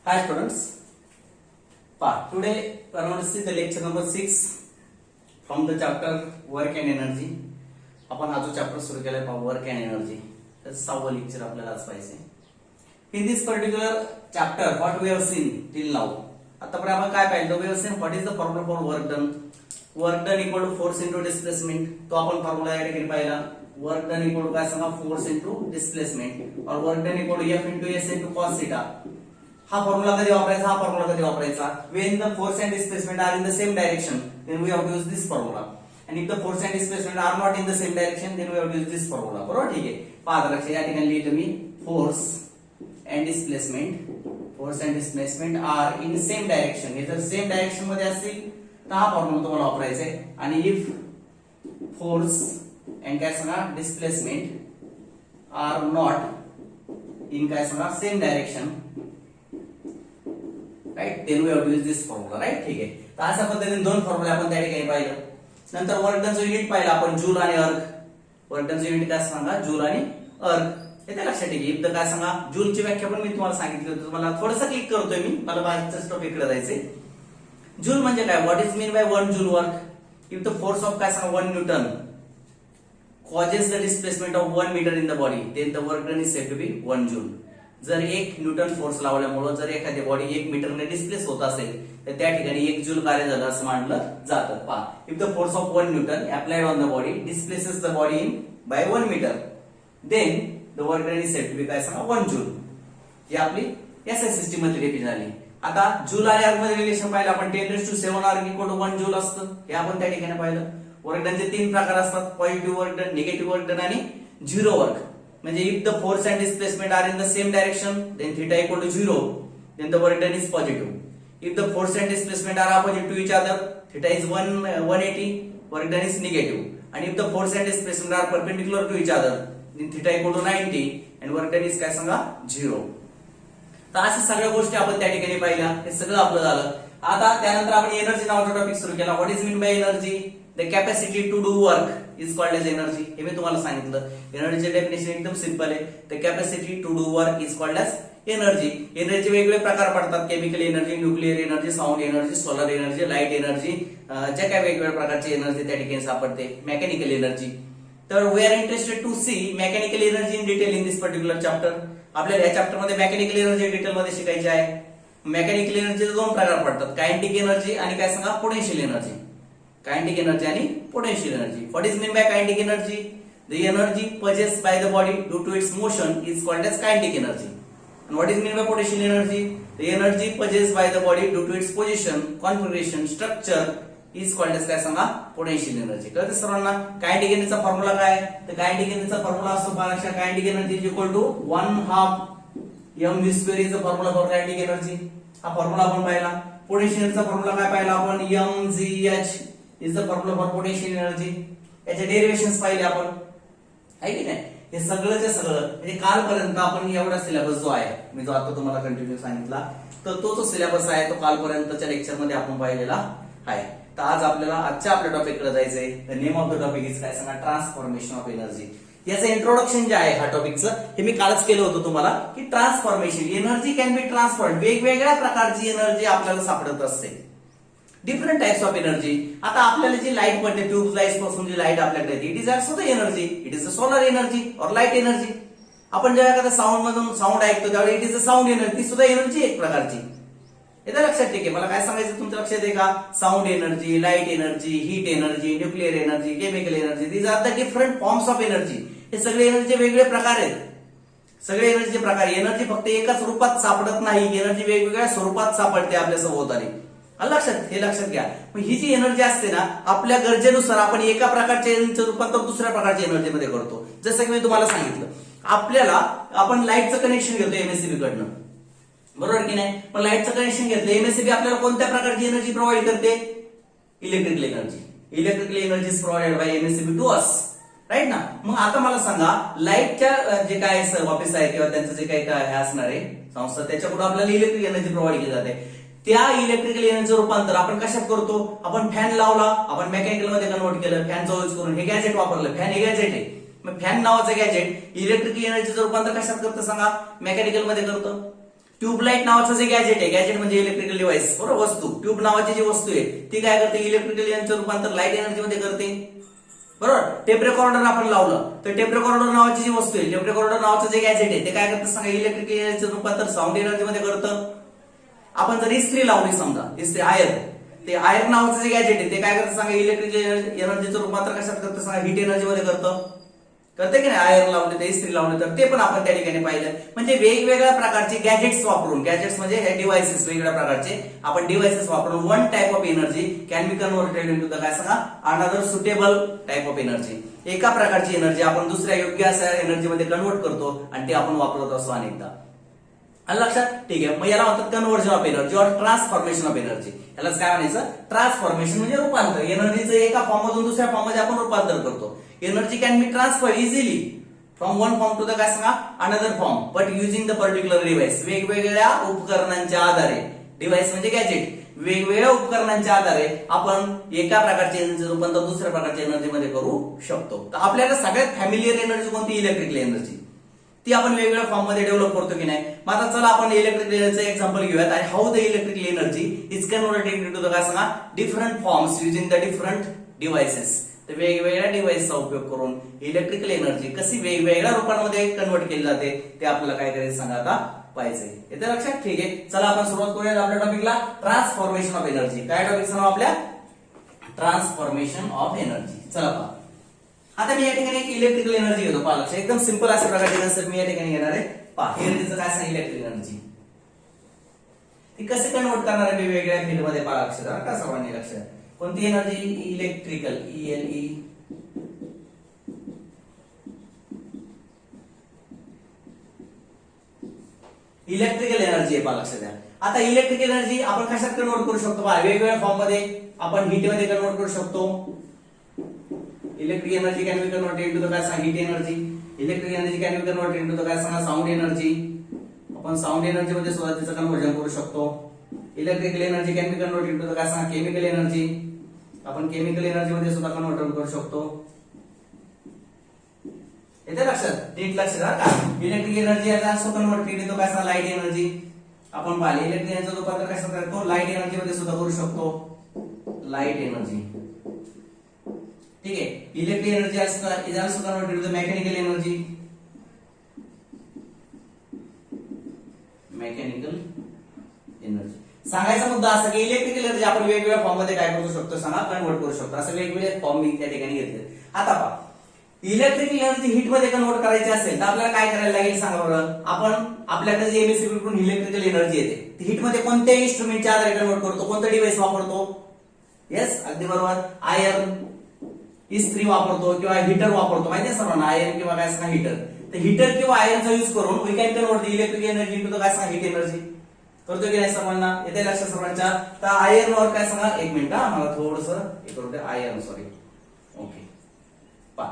Hi students, today we are going to see the lecture number 6 from the chapter work and energy. आपण हा जो chapter सुरू केलाय work and energy, त्याचं 6वं lecture आपल्याला आज पाहिजे. In this particular chapter what we have seen till now, आतापर्यंत आपण काय पाहिलं? We have seen what is the formula for work done. Work done equal to force into displacement. तो आपण फॉर्म्युला या ठिकाणी पाहिला. वर्क डन इक्वल टू काय सांगा? फोर्स इंटू डिस्प्लेसमेंट और work done equal to F into S into cos theta. हा formula कधी वापरायचा? हा फॉर्म्युला कधी वापरायचा? When the force and displacement are in the same direction then we have to use this formula. आणि if the force and displacement are not in the same direction then we have to use this formula. बरोबर, ठीक आहे. पहा लक्ष, या ठिकाणी लिहितो मी force and displacement. Force and displacement are in same direction. हे जर सेम डायरेक्शन मध्ये असतील तर हा फॉर्म्युला तुम्हाला वापरायचा आहे. आणि इफ फोर्स अँड काय सांगा डिस्प्लेसमेंट आर नॉट इन काय सांगा same direction, right, then we have to use this formula. Right, ठीक आहे. तर अशा पद्धतीने दोन फॉर्म्युला आपण त्या ठिकाणी पाहिलं. नंतर वर्क डनचं युनिट पाहिलं आपण, जूल आणि अर्क. वर्क डनचं युनिट काय सांगा? जूल आणि अर्क. हे लक्षात ठेवा. इफ द काय सांगा जूलची व्याख्या पण मी तुम्हाला सांगितली होती. तुम्हाला थोडंसं क्लिक करतोय मी, मला बाकीच्या टॉपिककडे जायचंय. जूल म्हणजे काय? What is mean bye 1 joule work? If the force of काय सांगा 1 Newton causes the displacement of 1 meter in the body, then the work done is said to be 1 joule. जर 1 न्यूटन फोर्स लावल्यामुळे जर एखादी body 1 मीटरने displace होत असेल तर त्या ठिकाणी 1 जूल कार्य झालं असं मानलं जातं. पहा, if the force of 1 newton applied on the body displaces the body in by 1 metre then the work done is said to be काय सांगा 1 जूल. ही आपली एसआय सिस्टीम मध्ये डेफिनेशन झाली. आता जूल आणि अर्क मध्ये रिलेशन पाहिलं आपण. 10⁻⁷ अर्क इक्वल टू 1 जूल असतं. हे आपण त्या ठिकाणी पाहिलं. वर्क डनचे 3 प्रकार असतात: positive work done, negative work done आणि झिरो वर्क. म्हणजे if the force and displacement are in the same direction then theta equal to 0 then the work done is positive. If the force and displacement are opposite to each other theta is 180 work done is negative. आणि if the force and displacement are perpendicular to each other then theta equal to 90 and work done is काय सांगा 0. तर अशा सगळ्या गोष्टी आपण त्या ठिकाणी पाहिल्या. हे सगळं आपलं झालं. आता त्यानंतर आपण एनर्जी नावाचा टॉपिक सुरू केला. What is mean by energy? The capacity to do work is called as energy. हे मी तुम्हाला सांगितलं. एनर्जीचे डेफिनेशन एकदम सिंपल आहे. The capacity to do work is called as energy. Energy वेगवेगळे प्रकार पडतात: chemical energy, nuclear energy, sound energy, solar energy, light energy. ज्या काही वेगवेगळ्या प्रकारची एनर्जी त्या ठिकाणी सापडते. Mechanical energy. तर we are interested to see mechanical energy in detail in this particular chapter. आपल्याला या चॅप्टर मध्ये मेकॅनिकल एनर्जी डिटेल मध्ये शिकायची आहे. मेकॅनिकल एनर्जीचे 2 प्रकार पडतात: कायनेटिक एनर्जी आणि काय सांगा पोटेन्शियल एनर्जी. कायनेटिक एनर्जी आणि potential energy. What is mean bye kinetic energy? The energy possessed by the body due to its motion is called as kinetic energy. And what is mean by potential energy? The energy possessed by the body due to its position, configuration, structure is called as काय सांगा potential energy. कळतं सर्वांना? Kinetic एनर्जीचा formula काय? तर kinetic एनर्जीचा formula असतो पहा, kinetic energy is equal to 1/2 mv² is the formula for kinetic energy. हा formula आपण पाहिला. पोटेन्शियल एनर्जीचा फॉर्म्युला काय पाहिला आपण? mgh is the formula for potential energy. याचे डेरिव्हेशन्स पाहिले आपण, आहे की नाही? हे सगळंचे सगळं म्हणजे कालपर्यंत आपण एवढा सिलेबस जो आहे, मी जो आता तुम्हाला कंटिन्यू सांगितला, तर तो जो सिलेबस आहे तो कालपर्यंतच्या लेक्चर मध्ये आपण पाहिलेला आहे. तर आज आपल्याला आजच्या आपल्या टॉपिककडे जायचंय. The name of the topic is काय सांगा ट्रान्सफॉर्मेशन ऑफ एनर्जी. याचं इंट्रोडक्शन जे आहे हा टॉपिकचं, हे मी कालच केलं होतं तुम्हाला, की ट्रान्सफॉर्मेशन एनर्जी कॅन बी ट्रान्सफॉर्ड. वेगवेगळ्या प्रकारची एनर्जी आपल्याला सापडत असते. Different types of energy. आता आपल्याला जी लाईट पडते, ट्यूब लाईट पासून जी लाईट आपल्याकडे येते, it is also the energy. It is the solar energy और लाईट एनर्जी. आपण जेव्हा एखाद्या साऊंड मधून साऊंड ऐकतो त्यावेळी it is the sound energy. ती सुद्धा एनर्जी एक प्रकारची. येतं लक्षात? ठीक आहे. मला काय सांगायचं तुमच्या लक्षात आहे का? Sound energy, light energy, heat energy, nuclear energy, chemical energy, these are the different forms of energy. हे सगळे एनर्जीचे वेगवेगळे प्रकार आहेत. सगळे एनर्जीचे प्रकार. एनर्जी फक्त एकाच रूपात सापडत नाही, एनर्जी वेगवेगळ्या स्वरूपात सापडते आपल्या सभोवताली. लक्षात, हे लक्षात घ्या. ही जी एनर्जी असते ना, आपल्या गरजेनुसार आपण एका प्रकारच्या एनर्जीचं रूपांतर दुसऱ्या प्रकारच्या एनर्जीमध्ये करतो. जसं की मी तुम्हाला सांगितलं, आपल्याला आपण लाईटचं कनेक्शन घेतो एमएससीबी कडनं, बरोबर की नाही? पण लाईटचं कनेक्शन घेतलं, एमएससीबी आपल्याला कोणत्या प्रकारची एनर्जी प्रोव्हाइड करते? Electrical energy. Electrical energy is provided by MSCB to us, right ना? मग आता मला सांगा, लाईटच्या जे काय ऑफिस आहे किंवा त्यांचं जे काही हे असणार आहे संस्था, त्याच्याकडून आपल्याला इलेक्ट्रिक एनर्जी प्रोव्हाइड केली जाते. त्या इलेक्ट्रिकल एनर्जीचं रूपांतर आपण कशात करतो? आपण फॅन लावला, आपण मेकॅनिकल मध्ये कन्वर्ट केलं, फॅनचा यूज करून हे गॅजेट वापरलं. फॅन हे गॅजेट आहे. मग फॅन नावाचं गॅजेट इलेक्ट्रिकल एनर्जीचं रूपांतर कशात करतं सांगा? मेकॅनिकल मध्ये करतं. ट्यूबलाइट नावाचं जे गॅजेट आहे, गॅजेट म्हणजे इलेक्ट्रिकल डिव्हाइस, बरोबर, वस्तू. ट्यूब नावाची जी वस्तू आहे ती काय करते, इलेक्ट्रिकल एनर्जीचं रूपांतर लाईट एनर्जी मध्ये करते, बरोबर. टेप रेकॉर्डर आपण लावलं तर टेप रेकॉर्डर नावाची जी वस्तू आहे, टेप रेकॉर्डर नावाचं जे गॅजेट आहे ते काय करतं सांगा, इलेक्ट्रिकल एनर्जीचं रूपांतर साऊंड एनर्जी मध्ये करतं. आपण जर इस्त्री लावली समजा, इस्त्री आयर्न, ते आयर्न नावाचं जे गॅजेट आहे ते काय करतं सांगा, इलेक्ट्रिकल एनर्जीचं रूपांतर कशात करतं सांगा, हीट एनर्जी मध्ये करतं, करते की नाही. आयर्न लावले तर इस्त्री लावले तर ते पण आपण त्या ठिकाणी पाहिलं. म्हणजे वेगवेगळ्या प्रकारचे गॅजेट्स वापरून, गॅजेट्स म्हणजे हे डिव्हाइसेस, वेगवेगळ्या प्रकारचे आपण डिव्हाइसेस वापरून one type of energy can B converted into the काय सांगा, another suitable type of energy. एका प्रकारची एनर्जी आपण दुसऱ्या योग्य अशा एनर्जी मध्ये कन्वर्ट करतो आणि ते आपण वापरत असतो अनेकदा. आणि लक्षात, ठीक आहे. मग याला म्हणतात कन्व्हर्जन ऑफ एनर्जी और ट्रान्सफॉर्मेशन ऑफ एनर्जी. यालाच काय म्हणायचं, ट्रान्सफॉर्मेशन म्हणजे रूपांतर. एनर्जीचं एका फॉर्म मधून दुसऱ्या फॉर्म मध्ये आपण रूपांतर करतो. Energy can be transfer easily from one form to the काय सांगा, another form, but using the particular device. वेगवेगळ्या उपकरणांच्या आधारे, डिव्हाइस म्हणजे गॅजेट, वेगवेगळ्या उपकरणांच्या आधारे आपण एका प्रकारची एनर्जी रूपांतर दुसऱ्या प्रकारच्या एनर्जी मध्ये करू शकतो. तर आपल्याला सगळ्यात फॅमिलियर एनर्जी कोणती, इलेक्ट्रिकल एनर्जी. ती आपण वेगवेगळ्या फॉर्म मध्ये डेव्हलप करतो की नाही. मग आता चला आपण इलेक्ट्रिकल एनर्जीचं एक्झाम्पल घेऊयात आणि how the electrical energy is converted into the काय सांगा, different forms using the different devices. तर वेगवेगळ्या डिव्हाइसचा उपयोग करून इलेक्ट्रिकल एनर्जी कशी वेगवेगळ्या रूपांमध्ये कन्वर्ट केली जाते ते आपल्याला काय करायचं सांगा आता पाहिजे. येते लक्षात, ठीक आहे. चला आपण सुरुवात करूया आपल्या टॉपिकला, ट्रान्सफॉर्मेशन ऑफ एनर्जी. काय टॉपिक नाव आपल्या, ट्रान्सफॉर्मेशन ऑफ एनर्जी. चला पहा, आता मी या ठिकाणी एक इलेक्ट्रिकल एनर्जी घेतो. पहा लक्ष, एकदम सिंपल अशा प्रकारचे कन्सेप्ट मी या ठिकाणी घेणार आहे. पहा एनर्जीचं काय सांग, इलेक्ट्रिकल एनर्जी ती कसे कन्वर्ट करणार आहे वेगवेगळ्या फील्ड मध्ये. पहा लक्ष द्या का सर्वांनी, लक्ष. कोणती energy, electrical, ELE, electrical energy आहे. पहा लक्ष द्या. आता इलेक्ट्रिकल एनर्जी आपण कशात कन्वर्ट करू शकतो, पहा वेगवेगळ्या फॉर्म मध्ये. आपण हीट मध्ये कन्वर्ट करू शकतो. Electric energy can be converted into the काय सांगा, heat energy. Electric energy can be converted into the काय सांगा, साऊंड एनर्जी. आपण साऊंड एनर्जी मध्ये सुद्धा त्याचं कन्वर्जन करू शकतो. Electrical energy can be converted into the काय सांगा, केमिकल एनर्जी. आपण केमिकल एनर्जी मध्ये सुद्धा कन्वर्ट करू शकतो. येते लक्षात, नीट लक्ष द्या का. इलेक्ट्रिक एनर्जी याचा असो कन्वर्ट केली तो काय सांगा, लाईट एनर्जी. आपण पाहिले इलेक्ट्रिक एनर्जीचं रूपांतर कशा करतो, लाईट एनर्जी मध्ये सुद्धा करू शकतो, लाईट एनर्जी. ठीक आहे. Electric energy is also converted to the mechanical energy. Mechanical energy. सांगायचा मुद्दा असा की इलेक्ट्रिकल एनर्जी आपण वेगवेगळ्या फॉर्म मध्ये काय करू शकतो सांगा, कन्वर्ट करू शकतो. असं वेगवेगळे फॉर्म मी त्या ठिकाणी घेतले. आता पहा, इलेक्ट्रिकल एनर्जी हीट मध्ये कन्वर्ट करायची असेल तर आपल्याला काय करायला लागेल सांगा बरं. आपण आपल्याकडे जे एमएससीबी कडून इलेक्ट्रिकल एनर्जी येते हीट मध्ये कोणत्या इन्स्ट्रुमेंटच्या आधारे कन्वर्ट करतो, कोणतं डिव्हाइस वापरतो. येस, अगदी बरोबर. आयर्न, इस्त्री वापरतो किंवा हीटर वापरतो, माहिती आहे सर्वांना, आयर्न किंवा काय सांगा हीटर. तर हीटर किंवा आयर्नचा यूज करून we can convert electric energy into काय सांगा, हीट एनर्जी. करतो की नाही सर्वांना, येते लक्षात सर्वांच्या. तर आयर्न वर काय सांगा, एक मिनिट मला थोडस हे करू द्या. Iron, sorry, okay. पहा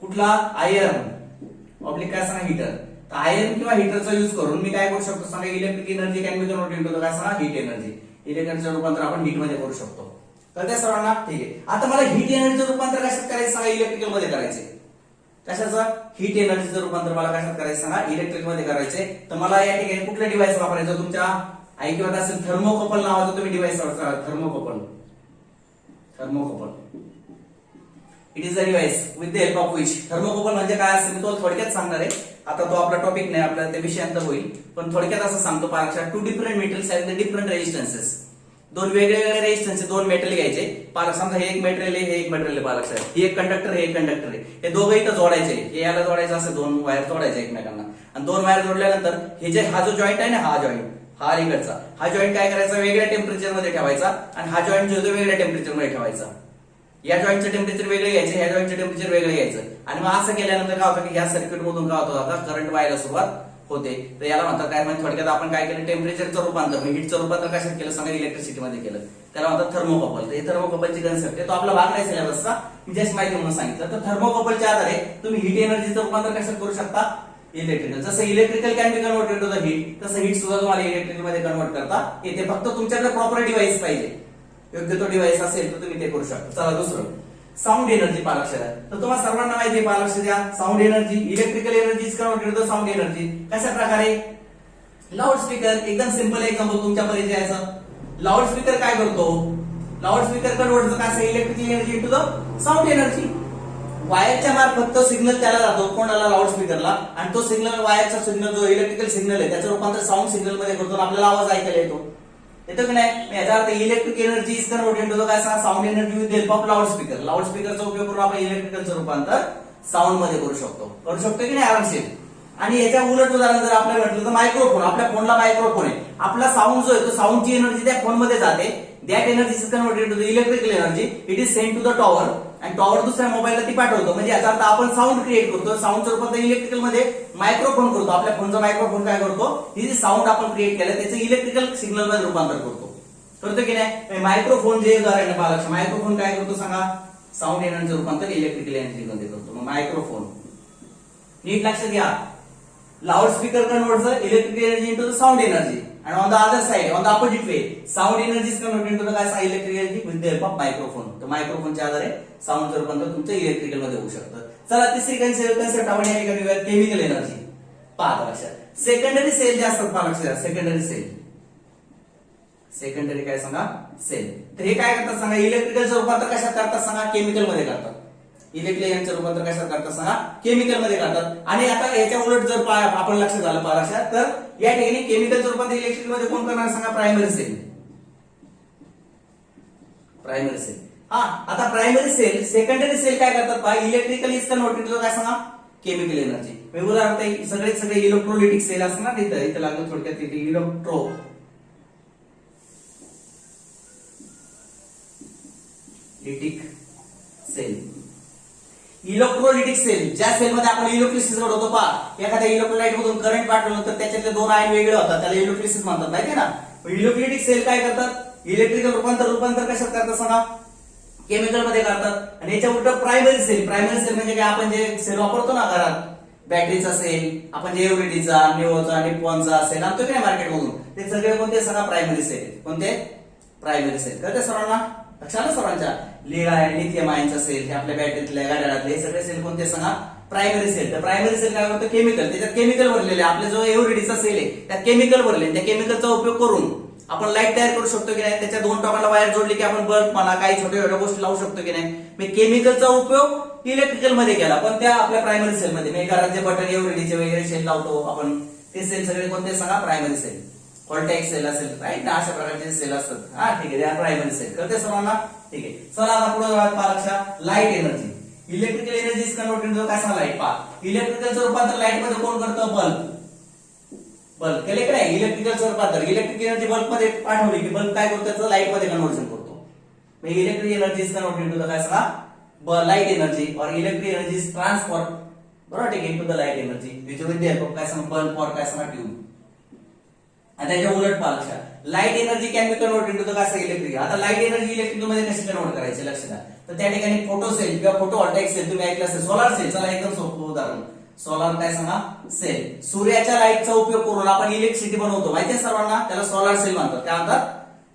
कुठला, आयर्न ऑब्लिक काय सांगा, हीटर. तर आयर्न किंवा हीटरचा यूज करून मी काय करू शकतो सांगा, electric energy can B convert into काय सांगा, हीट एनर्जी. इलेक्ट्रिकचं रूपांतर आपण हीट मध्ये करू शकतो. तर त्या सर्वांना, ठीक आहे. आता मला हीट एनर्जीचं रूपांतर कशात करायचं सांगा, इलेक्ट्रिकल मध्ये करायचे. कशाचं, हीट एनर्जीचं रूपांतर मला कशात करायचं सांगा, इलेक्ट्रिक मध्ये करायचे. तर मला या ठिकाणी कुठलं डिव्हाइस वापरायचं, तुमच्या ऐकिवात असेल थर्मोकपल नावाचं तुम्ही डिव्हाइस वापरा. Thermocouple, thermocouple. It is a device with the help of which. Thermocouple म्हणजे काय असेल मी तो थोडक्यात सांगणार आहे. आता तो आपला टॉपिक नाही, आपला त्या विषयांतर होईल, पण थोडक्यात असं सांगतो. पारक्षा, two different metals have the different resistances. दोन वेगवेगळे रेजिस्टन्स, दोन मेटल घ्यायचे. पालक समजा हे एक मटेरियल आहे, हे एक मटेरियल आहे. पालक साहेब, ही एक कंडक्टर, हे एक कंडक्टर आहे. हे दोघं इथं जोडायचे, हे याला जोडायचं असं दोन वायर जोडायचे एकमेकांना. आणि दोन वायर जोडल्यानंतर हे जे हा जो जॉईंट आहे ना, हा जॉईंट, हा अलीकडचा हा जॉईंट काय करायचा, वेगळ्या टेम्परेचर मध्ये ठेवायचा. आणि हा जॉईंट जो वेगळ्या टेम्परेचर मध्ये ठेवायचा. या जॉईंटचं टेम्परेचर वेगळे घ्यायचं, ह्या जॉईंटचं टेम्परेचर वेगळे घ्यायचं. आणि मग असं केल्यानंतर काय होतं की ह्या सर्किट मधून काय होतं, आता करंट व्हायला सुरुवात होते. तर याला म्हणतात काय, म्हणजे थोडक्यात आपण काय केलं, टेम्परेचरचं रूपांतर, हीटचं रूपांतर कशात केलं सांगा, इलेक्ट्रिसिटी मध्ये केलं. त्याला म्हणतात थर्मोकपल. तर हे थर्मोकपलची कन्सेप्ट आहे, तो आपला भाग नाही सिलेबसचा, मी जस्ट माहिती म्हणून सांगितलं. तर थर्मोकपलच्या आधारे तुम्ही हीट एनर्जीचं रूपांतर कशात करू शकता, इलेक्ट्रिकल. जसं electrical can be converted to the heat, तसं हीट सुद्धा तुम्हाला इलेक्ट्रिकल मध्ये कन्वर्ट करता येते. फक्त तुमच्याकडे प्रॉपर डिव्हाइस पाहिजे, योग्य तो डिव्हाइस असेल तर तुम्ही ते करू शकता. चला दुसरं, साऊंड एनर्जी. पहा लक्ष द्या. तर तुम्हाला सर्वांना माहिती आहे, पहा लक्ष द्या, sound energy, electrical energy is converted to the sound energy. कशा प्रकारे, लाऊडस्पीकर एकदम सिंपल एक्झाम्पल तुमच्या परिचयाचं. लाऊडस्पीकर काय करतो? लाऊडस्पीकर कन्वर्ट काय electrical energy into the sound energy. वायरच्या मार्फत तो सिग्नल त्याला जातो कोणाला? लाऊडस्पीकरला. आणि तो सिग्नल वायरचा सिग्नल जो इलेक्ट्रिकल सिग्नल आहे त्याचं रूपांतर साऊंड सिग्नल मध्ये करतो आणि आपल्याला आवाज ऐकायला येतो. येतो की नाही? याचा अर्थ electric energy is converted to the काय sound energy with help of loudspeaker. लाऊडस्पीकरचा उपयोग करून आपण इलेक्ट्रिकलचं रूपांतर साऊंड मध्ये करू शकतो की नाही आरामशीर. आणि याच्या उलट उदाहरण जर आपल्याला म्हटलं तर मायक्रोफोन. आपल्या फोनला मायक्रोफोन आहे. आपला साऊंड जो आहे तो साऊंडची एनर्जी त्या फोन मध्ये जाते. That energy is converted to the electrical energy. It is send to the tower आणि टॉवर दुसऱ्या मोबाईलला ती पाठवतो. म्हणजे याचा अर्थ आपण साऊंड क्रिएट करतो. साऊंडचं रूपांतर इलेक्ट्रिकल मध्ये मायक्रोफोन करतो. आपल्या फोनचा मायक्रोफोन काय करतो? ही जी साऊंड आपण क्रिएट केलं त्याचं इलेक्ट्रिकल सिग्नल मध्ये रूपांतर करतो की नाही? मायक्रोफोन जे उदाहरण पाहा, मायक्रोफोन काय करतो सांगा? साऊंड एनर्जी रूपांतर इलेक्ट्रिकल एनर्जी मध्ये करतो. मग मायक्रोफोन नीट लक्षात घ्या. Loudspeaker converts the electrical energy into the sound energy and on the other side on the opposite way sound energy is converted into the काय electrical energy with the help of microphone. तर मायक्रोफोनच्या आधारे साऊंडचं रूपांतर तुमचं electrical मध्ये होऊ शकतं. चला तिसरी कन्सेप्ट आपण या ठिकाणी केमिकल एनर्जी. पहा लक्षात सेकंडरी सेल जे असतात पहा लक्षात. सेकंडरी काय सांगा? सेल. तर हे काय करतात सांगा? इलेक्ट्रिकलचं रूपांतर कशात करतात सांगा? केमिकल मध्ये करतात. इलेक्ट्रिकल एनर्जीचं रूपांतर कशात करतात सांगा? केमिकल मध्ये करतात. आणि आता याच्या उलट जर आपण लक्षात झालं पहा लक्षात, तर या ठिकाणी केमिकलचं रूपांतर इलेक्ट्रिकल मध्ये कोण करणार सांगा? Primary cell. हा आता प्रायमरी सेल सेकंडरी सेल काय करतात पहा? इलेक्ट्रिकल इज कन्वर्टेड टू काय सांगा? Chemical energy. उदाहरण सगळे इलेक्ट्रोलिटिक सेल असणार ना इथं लागलं थोडक्यात इलेक्ट्रोलिटिक सेल. इलेक्ट्रोलिटिक सेल ज्या सेलमध्ये आपण इलेक्ट्रिसिटी घडवतो पहा. एखाद्या इलेक्ट्रोलाइट मधून करंट पाठवलं तर त्याच्यातले दोन आयन वेगळे होतात. त्याला इलेक्ट्रिसिटी म्हणतात माहिती ना? इलेक्ट्रोलिटिक सेल काय करतात? इलेक्ट्रिकल रूपांतर कशात करतात सांगा? केमिकल मध्ये करतात. आणि याच्या उलट प्रायमरी सेल म्हणजे काय? आपण जे सेल वापरतो ना घरात, बॅटरीचा सेल, आपण जे एव्हरेडीचा, निओचा, निप्पॉनचा सेल आणतो की नाही मार्केटमधून, ते सगळे कोणते सांगा? Primary cell. कोणते? Primary cell. कळते सर्वांना? लक्षात सर्वांच्या? लिथियम आयनचा सेल हे आपल्या बॅटरीतल्या गाड्यातले हे सगळे सेल कोणते सांगा? Primary cell. तर प्रायमरी सेल काय करतो? केमिकल. त्याच्यात केमिकल भरलेले. आपल्या जो एव्हरेडीचा सेल आहे त्यात केमिकल भरले. त्या केमिकलचा उपयोग करून आपण लाईट तयार करू शकतो की नाही? त्याच्या दोन टोकाला वायर जोडली की आपण बल्ब म्हणा काही छोट्या छोट्या गोष्टी लावू शकतो की नाही? मी केमिकलचा उपयोग इलेक्ट्रिकल मध्ये केला पण त्या आपल्या प्रायमरी सेल मध्ये. मी घरात जे बटन एव्हरेडीचे वगैरे सेल लावतो आपण ते सेल सगळे कोणते सांगा? Primary cell. व्होल्टेज सेल असेल राईट ना, अशा प्रकारचे सेल असतात. हा ठीक आहे, प्रायमरी सेल. कळते सर्वांना? ठीक आहे. चला आता पुढे पहा लक्षात. Light energy. Electrical energy is converted to काय सांगा? लाईट. पहा इलेक्ट्रिकलचं रूपांतर लाईट मध्ये कोण करतं? बल्ब केले की नाही? इलेक्ट्रिकलचं रूपांतर इलेक्ट्रिक एनर्जी बल्ब मध्ये पाठवली की बल्ब काय करतो? त्याचं लाईट मध्ये कन्वर्जन करतो. Electric energy is converted to काय सांगा? लाईट एनर्जी और इलेक्ट्रिक एनर्जी इज ट्रान्सफॉर्म बरोबर ठीक आहे to the light energy which will help काय सांगा? बल्ब और काय सांगा? ट्यूब. आणि त्याच्या उलट पहा लक्षात. Light energy can be converted to the काय सांगा? इलेक्ट्रिक. आता लाईट एनर्जी इलेक्ट्रिकल मध्ये कशी कन्वर्ट करायची लक्षात द्या. तर त्या ठिकाणी फोटो सेल किंवा फोटोव्होल्टाइक सेल तुम्ही ऐकलं असेल. Solar cell. चला एकदम सोपं उदाहरण. सोलार काय सांगा? सेल. सूर्याच्या लाईटचा उपयोग करून आपण इलेक्ट्रिसिटी बनवतो माहितीये सर्वांना? त्याला सोलार सेल म्हणतात. त्या म्हणतात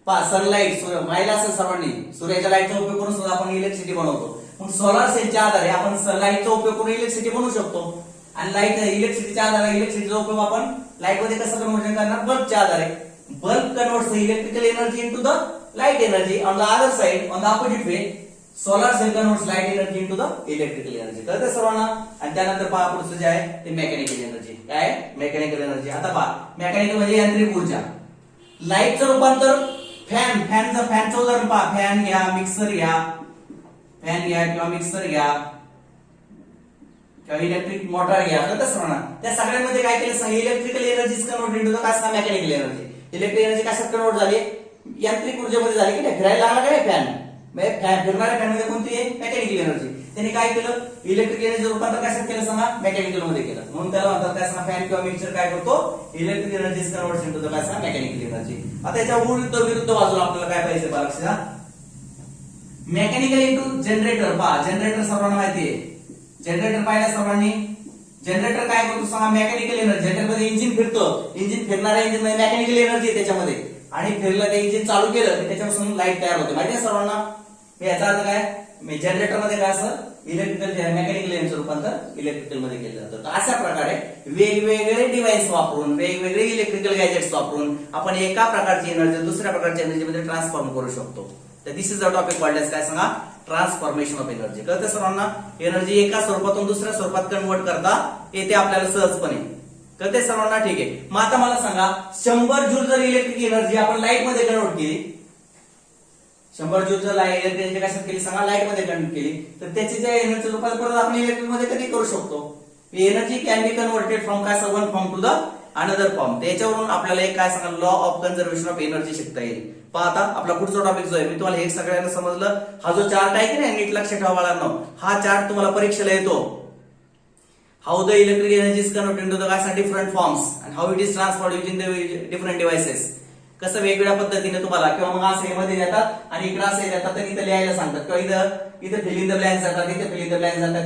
पहा सनलाईट माहिती असेल सर्वांनी. सूर्याच्या लाईटचा उपयोग करून सुद्धा आपण इलेक्ट्रिसिटी बनवतो. मग सोलार सेलच्या आधारे आपण लाईटचा उपयोग करून इलेक्ट्रिसिटी बनवू शकतो. आणि लाईट इलेक्ट्रिसिटीच्या आधारे इलेक्ट्रिसिटीचा उपयोग आपण लाईट मध्ये कसं कन्वर्जन करणार? बल्बच्या आधारे. Bulb converts the electrical energy into the light energy. On the other side on the opposite way solar cell converts light energy into the electrical energy. कळतं सर्वांना? आणि त्यानंतर पहा पुढचं जे आहे ते मेकॅनिकल एनर्जी. काय? Mechanical energy. आता पहा मेकॅनिकल म्हणजे यांत्रिक ऊर्जा. लाईटचं रूपांतर फॅनचं उदाहरण पहा. फॅन घ्या, मिक्सर घ्या, किंवा मिक्सर घ्या किंवा इलेक्ट्रिक मोटर घ्या. कळतं सर्वांना? त्या सगळ्यांमध्ये काय केलं सांगा? Electrical energy is converted to काय सांगा? Mechanical energy. इलेक्ट्रिक एनर्जी कशात कन्वर्ट झाली? यांत्रिक ऊर्जेमध्ये झाली की नाही? फिरायला लागला काय फॅन? फिरणाऱ्या फॅन मध्ये कोणती आहे? Mechanical energy. त्यांनी काय केलं? इलेक्ट्रिक एनर्जी रूपांतर कशात केलं सांगा? मेकॅनिकल मध्ये केलं. म्हणून त्याला म्हणतात काय सांगा? फॅन किंवा मिक्सर काय करतो? Electric energy is converted to काय सांगा? Mechanical energy. आता याच्या विरुद्ध बाजूला आपल्याला काय पाहिजे बघा लक्षात. Mechanical into generator. पहा जनरेटर सर्वांना माहिती आहे. जनरेटर पाहिलं सर्वांनी? जनरेटर काय करतो सांगा? Mechanical energy. जनरेटर मध्ये इंजिन फिरतं. इंजिन फिरणाऱ्या इंजिन मध्ये मेकॅनिकल एनर्जी आहे त्याच्यामध्ये. आणि फिरलं ते इंजिन चालू केलं की त्याच्यापासून लाईट तयार होते. माहिती आहे सर्वांना? याचा अर्थ काय? जनरेटर मध्ये काय असं इलेक्ट्रिकल मेकॅनिकल एनर्जीचं रूपांतर इलेक्ट्रिकल मध्ये केलं जातं. तर अशा प्रकारे वेगवेगळे डिव्हाइस वापरून वेगवेगळे इलेक्ट्रिकल गॅजेट्स वापरून आपण एका प्रकारची एनर्जी दुसऱ्या प्रकारच्या एनर्जी मध्ये ट्रान्सफॉर्म करू शकतो. तर this is the topic called as काय सांगा ट्रान्सफॉर्मेशन ऑफ एनर्जी. कळतं सर्वांना? एनर्जी एका स्वरूपातून दुसऱ्या स्वरूपात कन्वर्ट करता येते आपल्याला सहजपणे. कळते सर्वांना? ठीक आहे. मग आता मला सांगा 100 जूल जर इलेक्ट्रिक एनर्जी आपण लाईट मध्ये कन्वर्ट केली, 100 जूल जर इलेक्ट्रिक एनर्जी कशात केली सांगा लाईट मध्ये कन्वर्ट केली, तर त्याची ज्या एनर्जी रूपांतर आपण इलेक्ट्रिक मध्ये कधी करू शकतो? Energy can be converted from काय one form to the another form. त्याच्यावरून आपल्याला एक काय सांगा law of conservation of energy शिकता येईल. पहा आता आपला पुढचा टॉपिक जो आहे, मी तुम्हाला हे सगळ्यांना समजलं. हा जो चार्ट आहे की नाही नीट लक्षात ठेवा बाळांनो, हा चार्ट तुम्हाला परीक्षेला येतो. How the electric energy is converted into the काय different forms and how it is transferred using the different devices. कसं वेगवेगळ्या पद्धतीने तुम्हाला किंवा मग असं मध्ये देतात आणि इकडे असं देतात तर इथं लिहायला सांगतात किंवा इथं फिल इन द ब्लँक्स जातात, इथे फिल इन द ब्लँक्स जातात,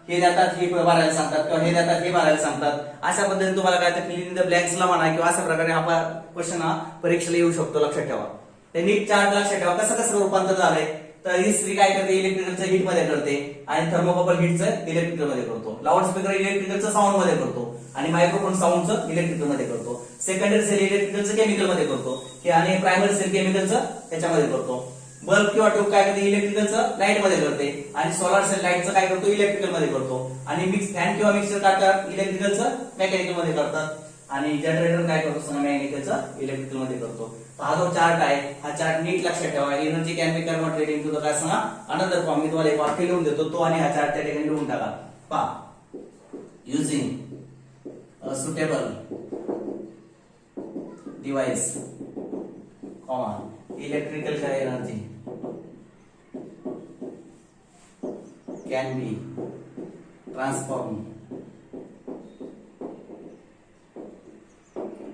हे देतात हे भरायला सांगतात किंवा हे देतात हे भरायला सांगतात. अशा पद्धतीने तुम्हाला काय तर फिल इन द ब्लँक्सला म्हणा किंवा अशा प्रकारे हा क्वेश्चन हा परीक्षेला येऊ शकतो. लक्षात ठेवा. ते नीट चार्ट लक्षात ठेवा कसं कसं रूपांतर झालंय. तर हिस्ट्री काय करते इलेक्ट्रिकलचं हीट मध्ये करते आणि थर्मोकपल हीटचं इलेक्ट्रिकल मध्ये करतो. लाऊडस्पीकर इलेक्ट्रिकलचं साऊंड मध्ये करतो आणि मायक्रोफोन साऊंडचं इलेक्ट्रिकल मध्ये करतो. सेकंडरी सेल इलेक्ट्रिकलचं केमिकल मध्ये करतो आणि प्रायमरी सेल केमिकलचं त्याच्यामध्ये करतो. बल्ब किंवा ट्यूब काय करते इलेक्ट्रिकलचं लाईट मध्ये करते आणि सोलार सेल लाईटचं काय करतो इलेक्ट्रिकल मध्ये करतो आणि मिक्स फॅन किंवा मिक्सर काढतात इलेक्ट्रिकलचं मेकॅनिकल मध्ये करतात आणि जनरेटर काय करतो सांगा मेकॅनिकलचं इलेक्ट्रिकल मध्ये करतो. हा जो चार्ट आहे हा चार्ट नीट लक्षात ठेवा. Energy can be converted into the काय सांगा अनदर फॉर्म. मी तुम्हाला एक वाक्य लिहून देतो तो आणि हा चार्ट त्या ठिकाणी लिहून टाका. पहा using a suitable device electrical energy can be transformed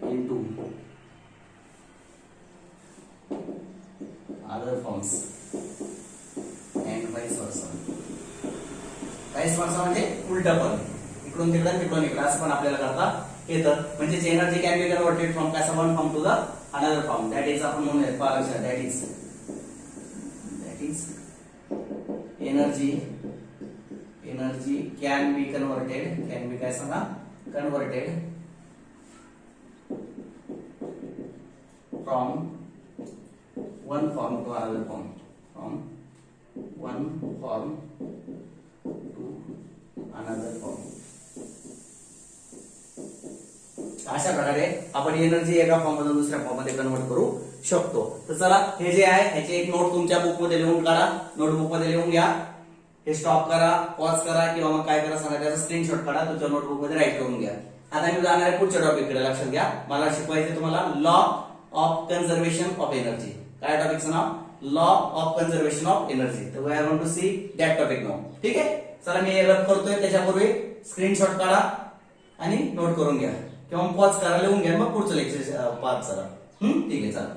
into other forms and vice versa. vice versa म्हणजे उलट पण इकडून तिकडे तिकडून इकडे असं पण आपल्याला करता येतं. म्हणजे energy can be converted from काय one form to the another form. That is आपण म्हणूया पाहिलं that is energy can be काय सांगा converted from one form to another form, from one form to another form. अशा प्रकारे आपण energy एका फॉर्म मधून दुसऱ्या फॉर्म मध्ये कन्वर्ट करू शकतो. तर चला हे जे आहे ह्याची एक नोट तुमच्या बुक मध्ये लिहून काढा. नोटबुक मध्ये लिहून घ्या. हे स्टॉप करा, पॉज करा किंवा मग काय करा सांगा त्याचा स्क्रीनशॉट काढा तुमच्या नोटबुक मध्ये राईट करून घ्या. आता मी जाणार आहे पुढच्या टॉपिक कडे. लक्षात घ्या मला शिकवायचे तुम्हाला law of conservation of energy. काय टॉपिकचं नाव law of conservation of energy. तर we are going to see that topic now. ठीक आहे. चला मी रब करतोय त्याच्यापूर्वी स्क्रीनशॉट काढा आणि नोट करून घ्या किंवा पॉज करा लिहून घ्या मग पुढचं लेक्चर पाच चला. ठीक आहे चला.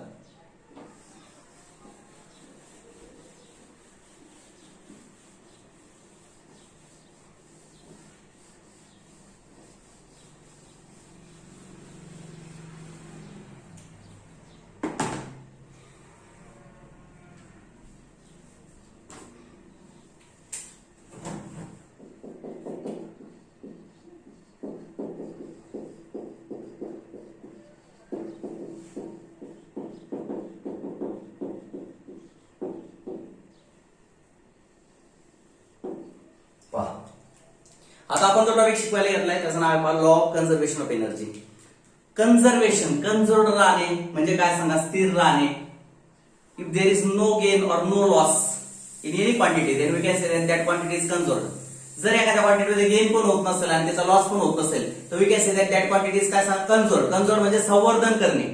आता आपण जो टॉपिक शिकवायला घेतलाय त्याचं नाव आहे law of conservation of energy. Conservation conserved राहणे म्हणजे काय सांगा स्थिर राहणे. If there is no gain और no loss in any quantity then we can say that quantity is conserved. जर एखाद्या क्वांटिटीमध्ये गेन पण होत नसेल आणि त्याचा लॉस पण होत नसेल तर we can say that quantity is काय सांगा कन्झर्व्ड. कन्झर्व्ड म्हणजे संवर्धन करणे.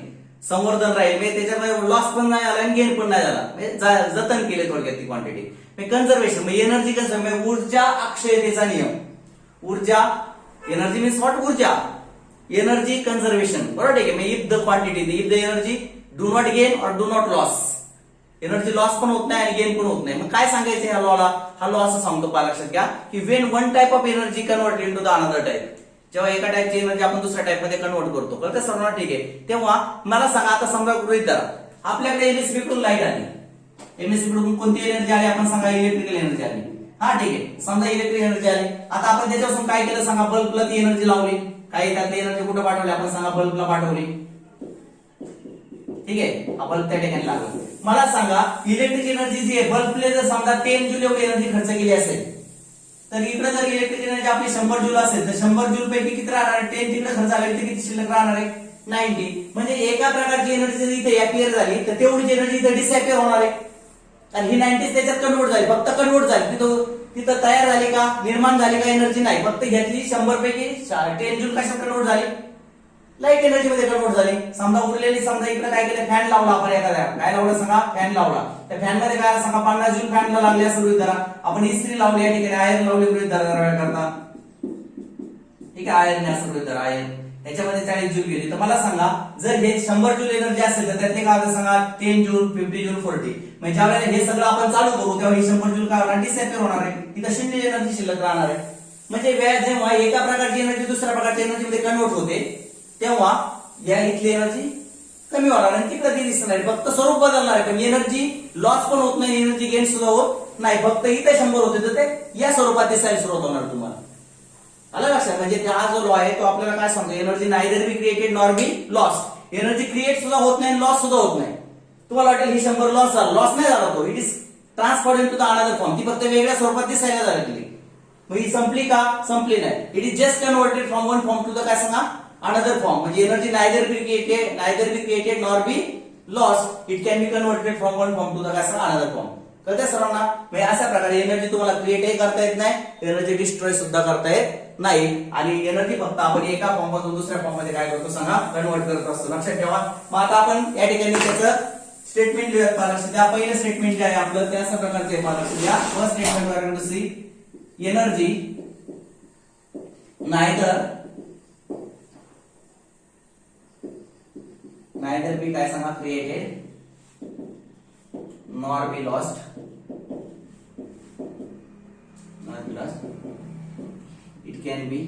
संवर्धन राहील म्हणजे त्याच्यामध्ये लॉस पण नाही आला आणि गेन पण नाही झाला म्हणजे जतन केले थोडक्यात ती क्वांटिटी. कन्झर्वेशन म्हणजे एनर्जी कन्झर्वेशन म्हणजे ऊर्जा अक्षयतेचा नियम. ऊर्जा एनर्जी मीन्स व्हॉट ऊर्जा एनर्जी कन्झर्वेशन बरोबर ठीक आहे. If the quantity if the energy do not gain और do not loss energy loss पण होत नाही आणि गेन पण होत नाही. मग काय सांगायचं ह्या लॉला हा लॉ असं सांगतो पहा लक्षात घ्या की Wien one type of energy convert into the another type. जेव्हा एका टाइपची एनर्जी आपण दुसऱ्या टाइप मध्ये कन्वर्ट करतो कळतं सर्वांना ठीक आहे. तेव्हा मला सांगा आता समजा गृहीत धरा आपल्याकडे एलईडी स्पेक्ट्रम लाईट आली एमएससी कडून कोणती एनर्जी आली आपण सांगा, इलेक्ट्रिकल एनर्जी आली. हा ठीक आहे, समजा इलेक्ट्रिक एनर्जी आली. आता आपण त्याच्यापासून काय केलं सांगा, बल्बला ती एनर्जी लावली. काही त्यातली एनर्जी कुठे पाठवली आपण सांगा, बल्बला पाठवली. ठीक आहे, बल्ब त्या ठिकाणी लागला. मला सांगा इलेक्ट्रिक एनर्जी जी आहे, बल्बने जर समजा 10 जूल एवढी एनर्जी खर्च केली असेल, तर इकडे जर इलेक्ट्रिक एनर्जी आपली 100 जूल असेल तर 100 जूल पैकी किती राहणार आहे, 10 तिकडे खर्च झाला तर किती शिल्लक राहणार आहे, 90. म्हणजे एका प्रकारची एनर्जी जर इथे अपियर झाली तर तेवढीच एनर्जी इथे डिसअपियर होणार आहे. आणि ही 90 त्याच्यात कन्वर्ट झाली, फक्त कन्वर्ट झाली, तिथं तयार झाली का, निर्माण झाली का एनर्जी नाही, फक्त घेतली 100 पैकी 10 जूल कशात कन्वर्ट झाली, लाईट एनर्जी मध्ये कन्वर्ट झाली. समजा उरलेली, समजा इकडे काय केलं, फॅन लावला आपण एखाद्या, काय लावलं सांगा, फॅन लावला. त्या फॅन मध्ये काय सांगा 50 जूल फॅनला लागले असं गृहीत धरा. आपण इस्त्री लावली या ठिकाणी, आयर्न लावली गृहीत धरा करता. ठीक आहे, आयर्न असं गृहीत धरा, आयर्न त्याच्यामध्ये 40 जूल गेली. तर मला सांगा जर हे 100 जूल एनर्जी असेल तर त्यातले काय सांगा 10 जूल, 50 जूल, 40. म्हणजे ज्यावेळेला हे सगळं आपण चालू करू तेव्हा ही 100 जूल काय होणार, डिसअपियर होणार आहे. इथं 0 एनर्जी शिल्लक राहणार आहे. म्हणजे जेव्हा एका प्रकारची एनर्जी दुसऱ्या प्रकारच्या एनर्जी मध्ये कन्वर्ट होते तेव्हा या इथली एनर्जी कमी होणार आणि तिकडे ती दिसणार, फक्त स्वरूप बदलणार आहे. पण एनर्जी लॉस पण होत नाही, एनर्जी गेन सुद्धा होत नाही. फक्त इथे 100 होते तर ते या स्वरूपात दिसायला सुरुवात होणार तुम्हाला. आलं लक्षात? म्हणजे हा जो लॉ आहे तो आपल्याला काय सांगतो, energy neither be created nor be lost. Energy create सुद्धा होत नाही, लॉस सुद्धा होत नाही. तुम्हाला वाटेल ही 100 लॉस झाला, लॉस नाही झाला, तो it is transferred into the another form. ती फक्त वेगळ्या स्वरूपात दिसायला झाली. मग ही संपली का, संपली नाही. It is just converted from one form to the काय सांगा, अनदर फॉर्म. म्हणजे energy neither be created nor be lost, it can be converted from one form to the काय सांगा, अनदर फॉर्म. कळतंय सर्वांना? म्हणजे अशा प्रकारे एनर्जी तुम्हाला क्रिएटही करता येत नाही, एनर्जी डिस्ट्रॉय सुद्धा करता येत नाही. आणि एनर्जी फक्त आपण एका फॉर्म मधून दुसऱ्या फॉर्म मध्ये काय करतो सांगा, कन्वर्ट करत असतो. लक्षात ठेवा. मग आता आपण या ठिकाणी त्याचं स्टेटमेंट लिहूयात. लक्ष द्या, पहिलं स्टेटमेंट जे आहे आपलं त्या अशा प्रकारचे लक्ष द्या. फर्स्ट स्टेटमेंट वर दुसरी, एनर्जी नायदर बी काय सांगा created nor be lost, it can be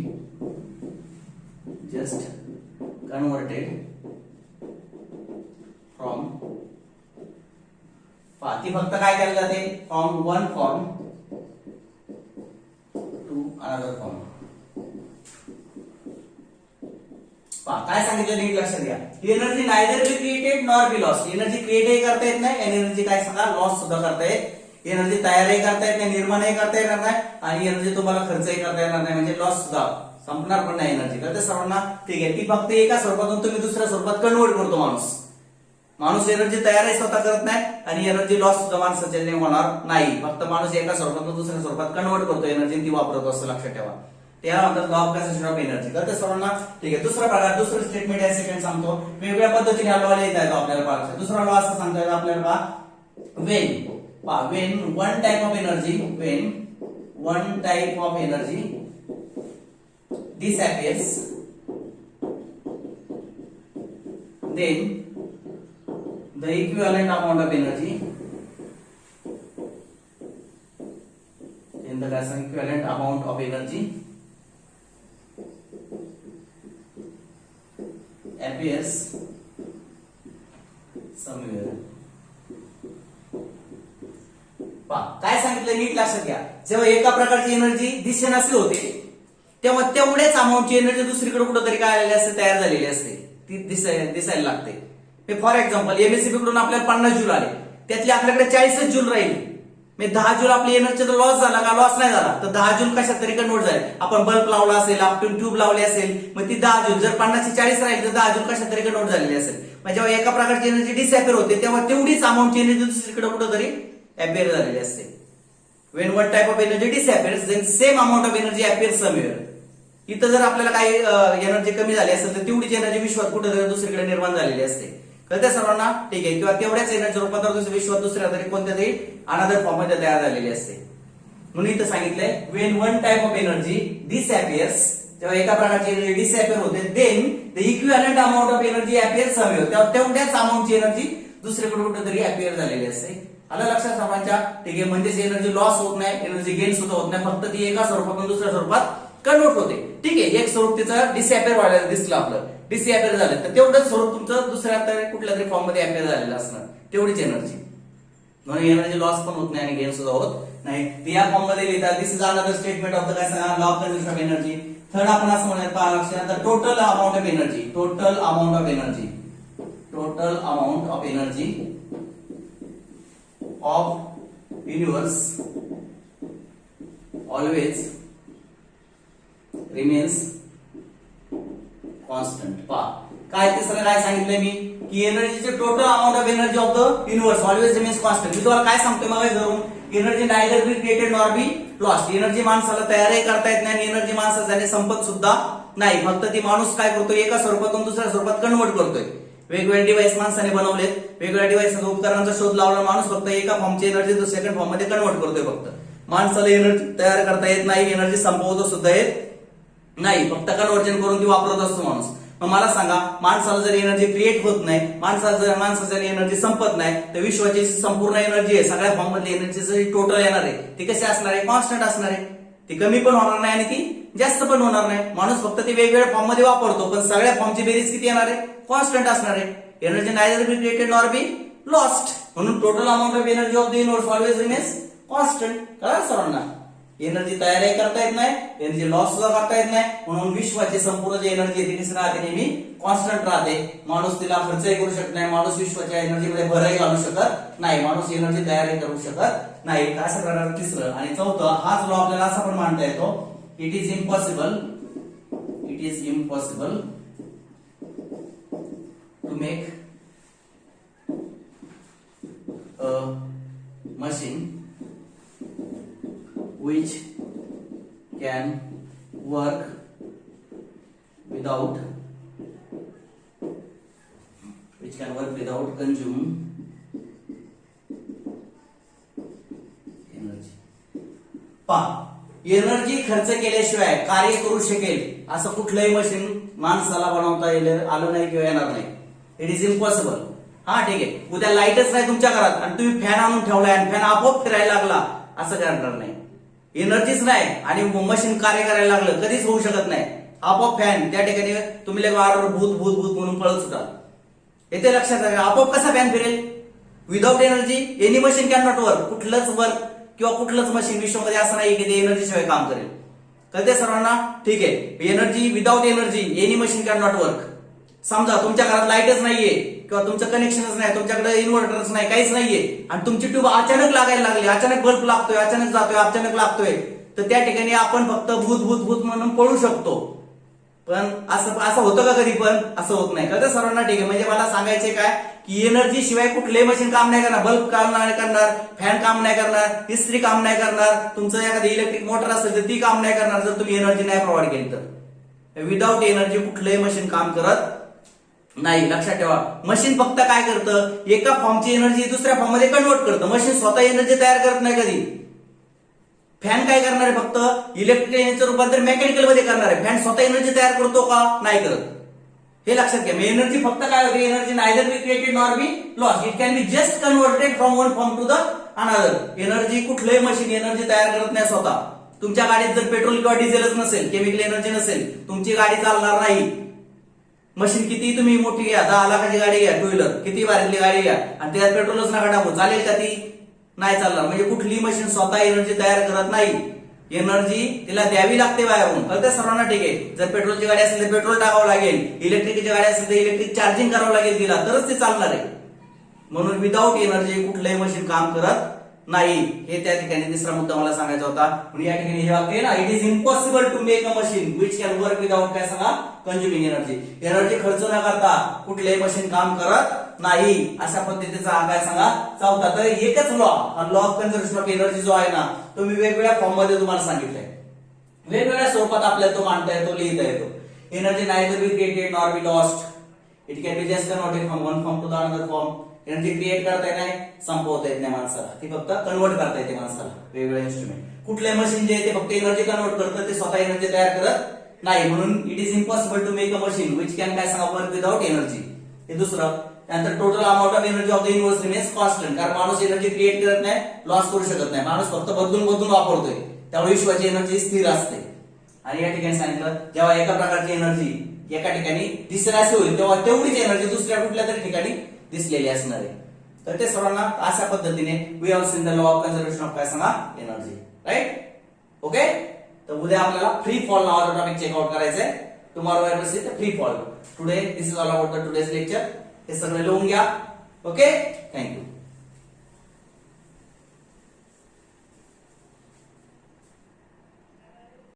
just converted from, ती फक्त काय केलं जाते, from one form to another form. काय सांगितलं नीट लक्षात घ्या. Energy neither be created nor be lost. Energy क्रिएटही करता येत नाही आणि एनर्जी काय सांगा लॉस सुद्धा करता येत. एनर्जी तयारही करता येत नाही, निर्माणही करता येणार नाही आणि एनर्जी तुम्हाला खर्चही करता येणार नाही. म्हणजे लॉस सुद्धा संपणार पण नाही एनर्जी. कळते सर्वांना? ठीक आहे. ती फक्त एका स्वरूपातून तुम्ही दुसऱ्या स्वरूपात कन्वर्ट करतो माणूस एनर्जी तयारही स्वतः करत नाही आणि एनर्जी लॉस सुद्धा माणसाच्या होणार नाही. फक्त माणूस एका स्वरूपातून दुसऱ्या स्वरूपात कन्वर्ट करतो एनर्जी, ती वापरतो असं लक्षात ठेवा. त्यानंतर law of conservation of energy. कळते सर्वांना? ठीक आहे. दुसरा प्रकार, दुसरं स्टेटमेंट या सेकंड सांगतो. वेगवेगळ्या पद्धतीने हा लॉ लिहिता येतो आपल्याला पाहा. दुसरा लॉ असं सांगता येतो आपल्याला पहा, when one type of energy disappears, then the equivalent amount of energy appears somewhere. काय सांगितलं नीट लक्षात घ्या. जेव्हा एका प्रकारची एनर्जी दिसेनाशी होते तेव्हा तेवढ्याच अमाऊंटची एनर्जी दुसरीकडे कुठेतरी काय आलेली असते, तयार झालेली असते, ती दिसायला लागते. फॉर एक्झाम्पल एमएससीबी कडून आपल्याला 50 जूल आले, त्यातली आपल्याकडे 40 जूल राहिली. 10 जूल आपली एनर्जीचा लॉस झाला का, लॉस नाही झाला, तर 10 जूल कशात तरी कन्वर्ट झाले. आपण बल्ब लावला असेल, आपण ट्यूब लावली असेल, मग ती 10 जूल, जर 50 ची 40 राहिली तर 10 जूल कशात तरी कन्वर्ट झालेली असेल. म्हणजे जेव्हा एका प्रकारची एनर्जी डिसअपियर होते तेव्हा तेवढीच अमाऊंटची एनर्जी दुसरीकडे कुठेतरी अपियर झालेली असते. When one type of energy disappears, then same amount of energy appears somewhere. इथं जर आपल्याला काही एनर्जी कमी झाली असेल तर तेवढीच एनर्जी विश्वात कुठेतरी दुसरीकडे निर्माण झालेली असते. कळते सर्वांना? ठीक आहे. किंवा तेवढ्याच एनर्जी रूपांतर विश्वात दुसऱ्या तरी कोणत्या तरी अनदर फॉर्म मध्ये तयार झालेली असते. म्हणून इथं सांगितलंय when one type of energy disappears, जेव्हा एका प्रकारची एनर्जी डिसअपियर होते, then the equivalent amount of energy appears somewhere. तेवढ्याच अमाऊंटची एनर्जी दुसरीकडे कुठेतरी अपियर झालेली असते. आलं लक्षात सर्वांच्या? ठीक आहे. म्हणजेच एनर्जी लॉस होत नाही, एनर्जी गेन सुद्धा होत नाही, फक्त ती एका स्वरूपातून दुसऱ्या स्वरूपात कन्वर्ट होते. ठीक आहे. एक स्वरूप तिचं डिसअपियर व्हायला दिसलं, आपलं डिसअपियर झालं, तर तेवढंच स्वरूप तुमचं दुसऱ्या कुठल्या तरी फॉर्म मध्ये अपियर झालेलं असणार, तेवढीच एनर्जी. म्हणून एनर्जी लॉस पण होत नाही आणि गेन सुद्धा होत नाही. तर या फॉर्म मध्ये लिहितात this is another statement of the काय सांगा law of conservation of energy. Third आपण असं म्हणूयात पहा लक्षात the total amount of energy, total amount of energy, total amount of energy of universe always remains constant. पहा काय तिसरं काय सांगितलंय मी की एनर्जीचे total amount of energy of the universe always remains constant. मी तुम्हाला काय सांगतोय मग धरून energy neither be created nor be lost. Energy माणसाला तयारही करता येत नाही आणि एनर्जी माणसाने संपत सुद्धा नाही. फक्त ती माणूस काय करतोय एका स्वरूपातून दुसऱ्या स्वरूपात कन्वर्ट करतोय. वेगवेगळे डिव्हाइस माणसाने बनवलेत, वेगवेगळ्या डिव्हाइस उपकरणांचा शोध लावला, माणूस फक्त एका फॉर्मची एनर्जी सेकंड फॉर्म मध्ये कन्वर्ट करतोय. फक्त माणसाला एनर्जी तयार करता येत नाही, एनर्जी संपवतो सुद्धा येत नाही, फक्त कन्वर्जन करून ती वापरत असतो माणूस. मग मला सांगा माणसाला जर एनर्जी क्रिएट होत नाही, माणसाचं एनर्जी संपत नाही, तर विश्वाची संपूर्ण एनर्जी आहे सगळ्या फॉर्म मधली एनर्जी टोटल येणार आहे ती कशी असणार आहे? कॉन्स्टंट असणार आहे. ती कमी पण होणार नाही आणि ती जास्त पण होणार नाही. माणूस फक्त ती वेगवेगळ्या फॉर्म मध्ये वापरतो पण सगळ्या फॉर्मची बेरीज किती येणार आहे? कॉन्स्टंट असणार आहे. Energy neither be created nor be lost. म्हणून total amount of energy of the universe always remains constant. कळलं सर्वांना? एनर्जी तयारही करता येत नाही, एनर्जी लॉस सुद्धा करता येत नाही. म्हणून विश्वाची संपूर्ण जी एनर्जी आहे ती कशी राहते? नेहमी कॉन्स्टंट राहते. माणूस तिला खर्चही करू शकत नाही, माणूस विश्वाच्या एनर्जीमध्ये भरही घालू शकत नाही, माणूस एनर्जी तयारही करू शकत नाही. अशा प्रकारे तिसरं आणि चौथं हाच लॉ आपल्याला असा पण मांडता येतो, it is impossible to make a machine which can work without consuming energy. पहा एनर्जी खर्च केल्याशिवाय कार्य करू शकेल असं कुठलंही मशीन माणसाला बनवता आलं नाही किंवा येणार नाही. It is impossible. हा ठीक आहे, उद्या लाईटच नाही तुमच्या घरात आणि तुम्ही फॅन आणून ठेवलाय आणि फॅन आपोआप फिरायला लागला असं करणार नाही. एनर्जीच नाही आणि मशीन कार्य करायला लागलं कधीच होऊ शकत नाही. आपोआप फॅन त्या ठिकाणी तुम्ही लगेच भूत भूत भूत म्हणून पळत सुटाल. येते लक्षात आहे? आपोआप कसा फॅन फिरेल? Without energy any machine can not work. कुठलंच वर्क किंवा कुठलंच मशीन विश्वामध्ये असं नाही की ते एनर्जी शिवाय काम करेल. कळते सर्वांना? ठीक आहे, energy without energy any machine can not work. समजा तुमच्या घरात लाईटच नाहीये किंवा तुमचं कनेक्शनच नाही, तुमच्याकडे इन्व्हर्टरच नाही, काहीच नाहीये आणि तुमची ट्यूब अचानक लागायला लागली, अचानक बल्ब लागतोय, अचानक जातोय, अचानक लागतोय, तर त्या ठिकाणी आपण फक्त भूत भूत भूत म्हणून पळू शकतो. पण असं होतं का कधी? पण असं होत नाही. कळतं सर्वांना? ठीक आहे, म्हणजे मला सांगायचे काय की एनर्जी शिवाय कुठलेही मशीन काम नाही करणार. बल्ब काम नाही करणार, फॅन काम नाही करणार, इस्त्री काम नाही करणार, तुमचं एखादी इलेक्ट्रिक मोटर असेल तर ती काम नाही करणार जर तुम्ही एनर्जी नाही प्रोव्हाइड केली तर. विदाउट एनर्जी कुठलंही मशीन काम करत नाही. लक्षात ठेवा, मशीन फक्त काय करतं? एका फॉर्मची एनर्जी दुसऱ्या फॉर्म मध्ये कन्वर्ट करतं. मशीन स्वतः एनर्जी तयार करत नाही कधी. फॅन काय करणार आहे? फक्त इलेक्ट्रिकल एनर्जीचं रूपांतर मेकॅनिकल मध्ये करणार आहे. फॅन स्वतः एनर्जी तयार करतो का? नाही करत. हे लक्षात घ्या. एनर्जी फक्त काय होते? Energy neither be created nor be lost. It can be just converted from one form to the another. Energy कुठलंही मशीन एनर्जी तयार करत नाही स्वतः. तुमच्या गाडीत जर पेट्रोल किंवा डिझेलच नसेल, केमिकल एनर्जी नसेल, तुमची गाडी चालणार नाही. मशीन किती तुम्ही मोठी घ्या, 10 लाखाची गाडी घ्या, टू व्हीलर किती भारीतली गाडी घ्या आणि त्यात पेट्रोलच नका टाकू, चालेल का? ती नाही चालणार. म्हणजे कुठली मशीन स्वतः एनर्जी तयार करत नाही. एनर्जी तिला द्यावी लागते बाहेरून. कळते सर्वांना? ठीक आहे, जर पेट्रोलची गाडी असेल तर पेट्रोल टाकावं लागेल, इलेक्ट्रिकची गाडी असेल तर इलेक्ट्रिक चार्जिंग करावं लागेल तिला, तरच ते चालणार आहे. म्हणून विदाउट एनर्जी कुठलंही मशीन काम करत नाही. हे त्या ठिकाणी तिसरा मुद्दा मला सांगायचा होता. म्हणून या ठिकाणी हे वाक्य ना, it is impossible to make a machine which can work without काय सांगा? कंझ्युमिंग एनर्जी. एनर्जी खर्च न करता कुठलेही मशीन काम करत नाही. अशा पद्धतीचा हा काय सांगा? चौथा. तर एकच law of conservation of energy जो आहे ना, तो मी वेगवेगळ्या फॉर्म मध्ये तुम्हाला सांगितलंय. वेगवेगळ्या स्वरूपात आपल्याला तो मांडता येतो, लिहिता येतो. Energy neither be created nor be lost. It can be just converted from one form to the another form. Energy create करता येत नाही, संपवता येत नाही माणसाला, ती फक्त कन्वर्ट करता येते माणसाला. वेगवेगळे इन्स्ट्रुमेंट कुठले मशीन जे ते फक्त एनर्जी कन्वर्ट करतं, ते स्वतः एनर्जी तयार करत नाही. म्हणून it is impossible to make a machine which can काय सांगा? Work without energy. हे दुसरं. त्यानंतर total amount of energy of the universe remains constant. कारण माणूस एनर्जी क्रिएट करत नाही, लॉस करू शकत नाही. माणूस फक्त बदलून बदलून वापरतोय, त्यामुळे विश्वाची एनर्जी स्थिर असते. आणि या ठिकाणी सांगितलं जेव्हा एका प्रकारची एनर्जी एका ठिकाणी दिसेनाशी होईल तेव्हा तेवढीच एनर्जी दुसऱ्या कुठल्या तरी ठिकाणी दिसलेली असणार आहे. तर ते सर्वांना अशा पद्धतीने we have seen the law of conservation of काय सांगा एनर्जी, राईट. ओके, तर उद्या आपल्याला फ्री फॉल नावाचा टॉपिक चेकआउट करायचा आहे. Tomorrow I will see the free fall. Today this is all about the today's lecture. हे सगळं लिहून घ्या. Okay, thank you.